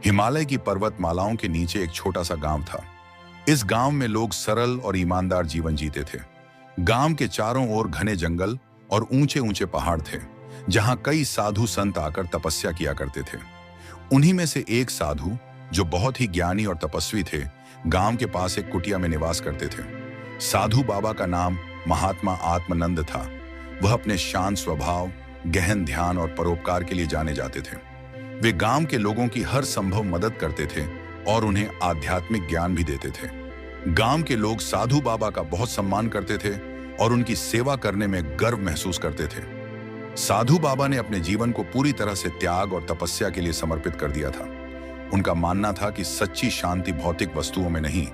हिमालय की पर्वतमालाओं के नीचे एक छोटा सा गांव था। इस गांव में लोग सरल और ईमानदार जीवन जीते थे। गांव के चारों ओर घने जंगल और ऊंचे ऊंचे पहाड़ थे, जहां कई साधु संत आकर तपस्या किया करते थे। उन्हीं में से एक साधु, जो बहुत ही ज्ञानी और तपस्वी थे, गांव के पास एक कुटिया में निवास करते थे। साधु बाबा का नाम महात्मा आत्मानंद था। वह अपने शांत स्वभाव, गहन ध्यान और परोपकार के लिए जाने जाते थे। वे गांव के लोगों की हर संभव मदद करते थे और उन्हें आध्यात्मिक ज्ञान भी देते थे। गांव के लोग साधु बाबा का बहुत सम्मान करते थे और उनकी सेवा करने में गर्व महसूस करते थे। साधु बाबा ने अपने जीवन को पूरी तरह से त्याग और तपस्या के लिए समर्पित कर दिया था। उनका मानना था कि सच्ची शांति भौतिक वस्तुओं में नहीं,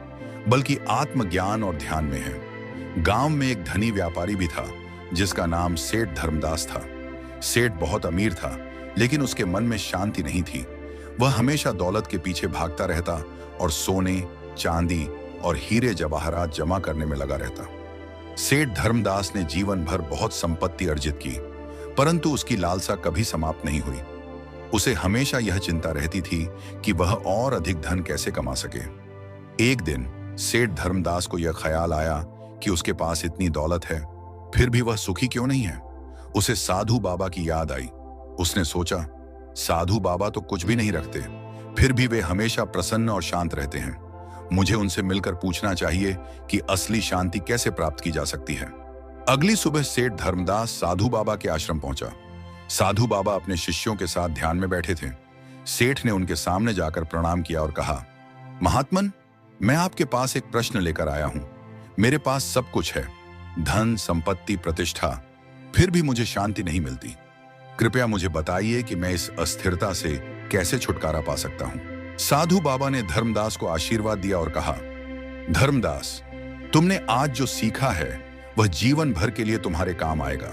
बल्कि आत्मज्ञान और ध्यान में है। गांव में एक धनी व्यापारी भी था, जिसका नाम सेठ धर्मदास था। सेठ बहुत अमीर था, लेकिन उसके मन में शांति नहीं थी। वह हमेशा दौलत के पीछे भागता रहता और सोने, चांदी और हीरे जवाहरात जमा करने में लगा रहता। सेठ धर्मदास ने जीवन भर बहुत संपत्ति अर्जित की, परंतु उसकी लालसा कभी समाप्त नहीं हुई। उसे हमेशा यह चिंता रहती थी कि वह और अधिक धन कैसे कमा सके। एक दिन सेठ धर्मदास को यह ख्याल आया कि उसके पास इतनी दौलत है, फिर भी वह सुखी क्यों नहीं है। उसे साधु बाबा की याद आई। उसने सोचा, साधु बाबा तो कुछ भी नहीं रखते, फिर भी वे हमेशा प्रसन्न और शांत रहते हैं। मुझे उनसे मिलकर पूछना चाहिए कि असली शांति कैसे प्राप्त की जा सकती है। अगली सुबह सेठ धर्मदास साधु बाबा के आश्रम पहुंचा। साधु बाबा अपने शिष्यों के साथ ध्यान में बैठे थे। सेठ ने उनके सामने जाकर प्रणाम किया और कहा, महात्मन, मैं आपके पास एक प्रश्न लेकर आया हूं। मेरे पास सब कुछ है, धन, संपत्ति, प्रतिष्ठा, फिर भी मुझे शांति नहीं मिलती। कृपया मुझे बताइए कि मैं इस अस्थिरता से कैसे छुटकारा पा सकता हूं। साधु बाबा ने धर्मदास को आशीर्वाद दिया और कहा, धर्मदास, तुमने आज जो सीखा है वह जीवन भर के लिए तुम्हारे काम आएगा।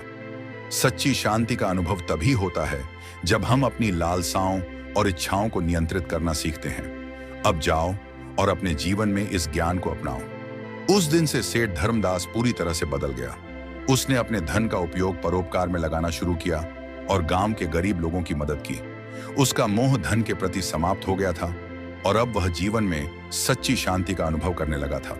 सच्ची शांति का अनुभव तभी होता है जब हम अपनी लालसाओं और इच्छाओं को नियंत्रित करना सीखते हैं। अब जाओ और अपने जीवन में इस ज्ञान को अपनाओ। उस दिन से सेठ धर्मदास पूरी तरह से बदल गया। उसने अपने धन का उपयोग परोपकार में लगाना शुरू किया और गांव के गरीब लोगों की मदद की। उसका मोह धन के प्रति समाप्त हो गया था और अब वह जीवन में सच्ची शांति का अनुभव करने लगा था।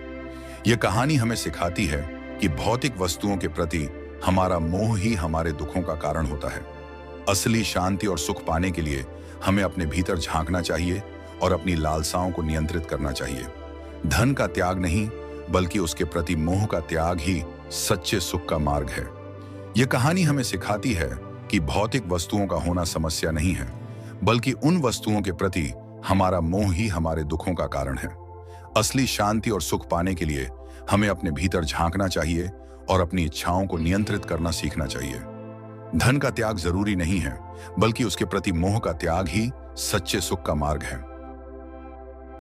यह कहानी हमें सिखाती है कि भौतिक वस्तुओं के प्रति हमारा मोह ही हमारे दुखों का कारण होता है। असली शांति और सुख पाने के लिए हमें अपने भीतर झांकना चाहिए और अपनी लालसाओं को नियंत्रित करना चाहिए। धन का त्याग नहीं, बल्कि उसके प्रति मोह का त्याग ही सच्चे सुख का मार्ग है। यह कहानी हमें सिखाती है कि भौतिक वस्तुओं का होना समस्या नहीं है, बल्कि उन वस्तुओं के प्रति हमारा मोह ही हमारे दुखों का कारण है। असली शांति और सुख पाने के लिए हमें अपने भीतर झांकना चाहिए और अपनी इच्छाओं को नियंत्रित करना सीखना चाहिए। धन का त्याग जरूरी नहीं है, बल्कि उसके प्रति मोह का त्याग ही सच्चे सुख का मार्ग है।